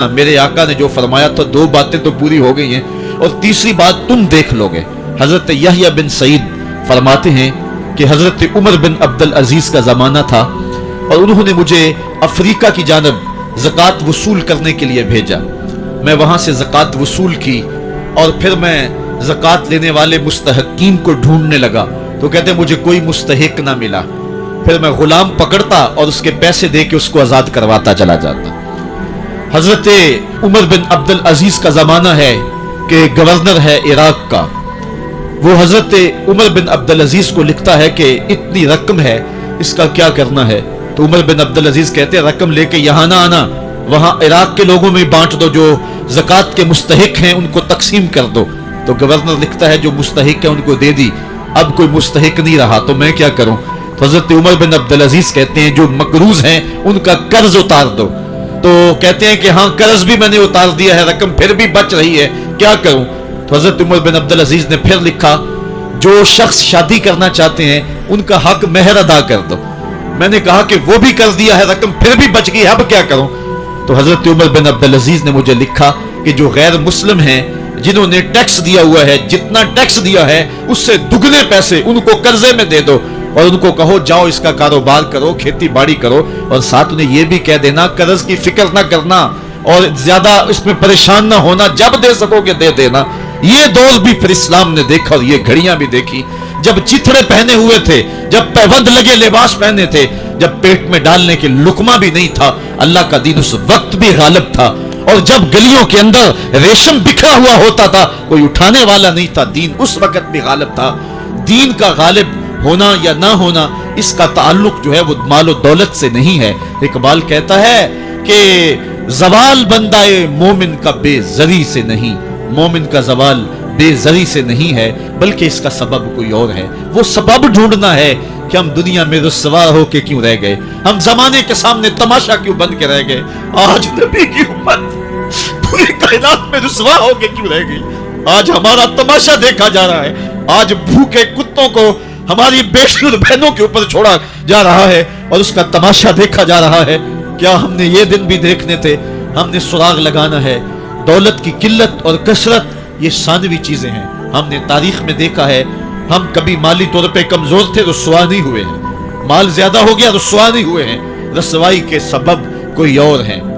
मेरे आका ने जो फरमाया था दो बातें तो पूरी हो गई हैं और तीसरी बात तुम देख लोगे। हजरत यहया बिन सईद फरमाते हैं कि हजरत उमर बिन अब्दुल अजीज का जमाना था और उन्होंने मुझे अफ्रीका की जानब ज़कात वसूल करने के लिए भेजा। मैं वहां से ज़कात वसूल की और फिर मैं ज़कात लेने वाले मुस्तहकीन को ढूंढने लगा तो कहते मुझे कोई मुस्तहिक ना मिला। फिर मैं गुलाम पकड़ता और उसके पैसे दे के उसको आजाद करवाता चला जाता। हजरत उमर बिन अब्दुल अजीज का जमाना है कि गवर्नर है इराक का। वो हजरत उमर बिन अब्दुल अजीज को लिखता है कि इतनी रकम है, इसका क्या करना है। तो उमर बिन अब्दुल अजीज कहते हैं रकम लेके यहाँ ना आना, वहां इराक के लोगों में बांट दो, जो ज़कात के मुस्तहिक हैं उनको तकसीम कर दो। तो गवर्नर लिखता है जो मुस्तहिक है उनको दे दी, अब कोई मुस्तहिक नहीं रहा तो मैं क्या करूं। तो हजरत उमर बिन अब्दुल अजीज कहते हैं जो मकरूज हैं उनका कर्ज उतार दो। तो कहते हैं कि हाँ कर्ज भी मैंने उतार दिया है, रकम फिर भी बच रही है, क्या करूं। तो हजरत उमर बिन अब्दुल अजीज ने फिर लिखा जो शख्स शादी करना चाहते हैं उनका हक मेहर अदा कर दो। मैंने कहा कि वो भी कर दिया है, रकम फिर भी बच गई, अब क्या करूं। तो हजरत उमर बिन अब्दुल अजीज ने मुझे लिखा कि जो गैर मुस्लिम हैं जिन्होंने टैक्स दिया हुआ है, जितना टैक्स दिया है उससे दुगने पैसे उनको कर्जे में दे दो और उनको कहो जाओ इसका कारोबार करो, खेती बाड़ी करो, और साथ उन्हें यह भी कह देना कर्ज की फिक्र ना करना और ज्यादा इसमें परेशान ना होना, जब दे सकोगे दे देना। ये दौर भी फिर इस्लाम ने देखा और ये घड़ियां भी देखी जब चिथड़े पहने हुए थे, जब पैबंद लगे लिबास पहने थे, जब पेट में डालने के लुकमा भी नहीं था, अल्लाह का दीन उस वक्त भी गालिब था। और जब गलियों के अंदर रेशम बिखरा हुआ होता था, कोई उठाने वाला नहीं था, दीन उस वक्त भी गालिब था। दीन का गालिब होना या ना होना इसका ताल्लुक जो है वो मालो दौलत से नहीं है। इकबाल कहता है कि जवाल बंदाए मोमिन का बेजरी से नहीं, मोमिन का जवाल बेजरी से नहीं है बल्कि इसका सबब कोई और है। वो सबब ढूंढना है कि हम दुनिया में रुसवा होके क्यों रह गए, हम जमाने के सामने तमाशा क्यों बन के रह गए, आज नबी की उम्मत पूरी कायनात में रुसवा होके क्यों रह गई। आज हमारा तमाशा देखा जा रहा है, आज भूखे कुत्तों को हमारी बेशुर बहनों के ऊपर छोड़ा जा रहा है और उसका तमाशा देखा जा रहा है। क्या हमने ये दिन भी देखने थे, हमने सुराग लगाना है। दौलत की किल्लत और कसरत ये सानवी चीजें हैं, हमने तारीख में देखा है। हम कभी माली तौर पे कमजोर थे, रुसवा नहीं हुए हैं। माल ज्यादा हो गया, रुसवा नहीं हुए हैं। रसवाई के सबब कोई और हैं।